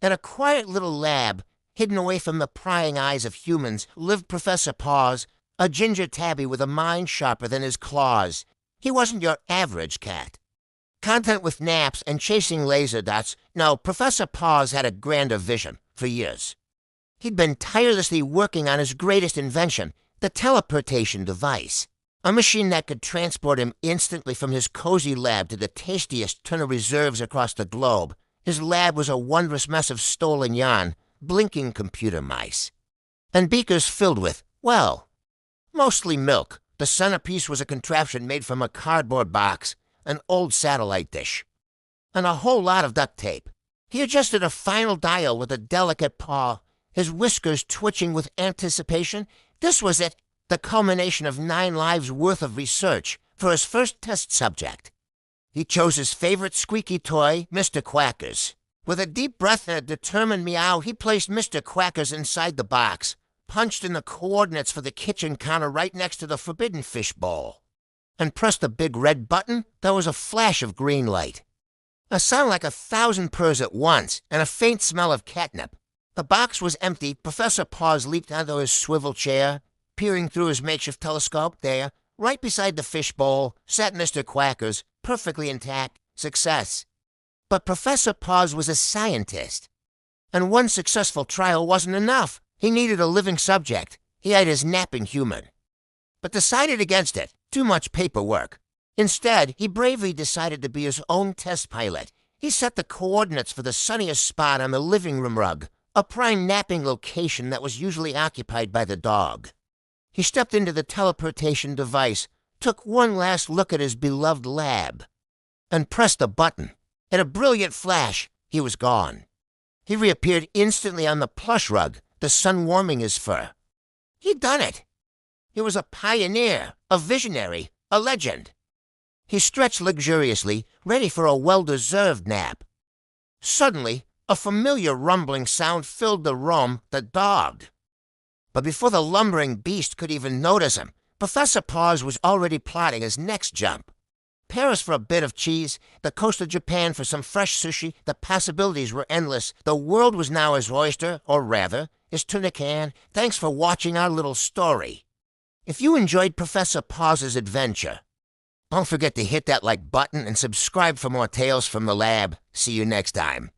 In a quiet little lab, hidden away from the prying eyes of humans, lived Professor Paws, a ginger tabby with a mind sharper than his claws. He wasn't your average cat. Content with naps and chasing laser dots, no, Professor Paws had a grander vision for years. He'd been tirelessly working on his greatest invention, the teleportation device, a machine that could transport him instantly from his cozy lab to the tastiest tuna reserves across the globe. His lab was a wondrous mess of stolen yarn, blinking computer mice, and beakers filled with, well, mostly milk. The centerpiece was a contraption made from a cardboard box, an old satellite dish, and a whole lot of duct tape. He adjusted a final dial with a delicate paw, his whiskers twitching with anticipation. This was it, the culmination of 9 lives' worth of research for his first test subject. He chose his favorite squeaky toy, Mr. Quackers. With a deep breath and a determined meow, he placed Mr. Quackers inside the box, punched in the coordinates for the kitchen counter right next to the forbidden fish bowl, and pressed the big red button. There was a flash of green light, a sound like 1,000 purrs at once, and a faint smell of catnip. The box was empty. Professor Paws leaped onto his swivel chair, peering through his makeshift telescope. There, right beside the fish bowl, sat Mr. Quackers, perfectly intact. Success. But Professor Paws was a scientist, and one successful trial wasn't enough. He needed a living subject. He had his napping human, but decided against it. Too much paperwork. Instead, he bravely decided to be his own test pilot. He set the coordinates for the sunniest spot on the living room rug, a prime napping location that was usually occupied by the dog. He stepped into the teleportation device, took one last look at his beloved lab, and pressed a button. In a brilliant flash, he was gone. He reappeared instantly on the plush rug, the sun warming his fur. He'd done it. He was a pioneer, a visionary, a legend. He stretched luxuriously, ready for a well-deserved nap. Suddenly, a familiar rumbling sound filled the room, the dog. But before the lumbering beast could even notice him, Professor Paws was already plotting his next jump. Paris for a bit of cheese, the coast of Japan for some fresh sushi. The possibilities were endless. The world was now his oyster, or rather, his tuna can. Thanks for watching our little story. If you enjoyed Professor Paws's adventure, don't forget to hit that like button and subscribe for more tales from the lab. See you next time.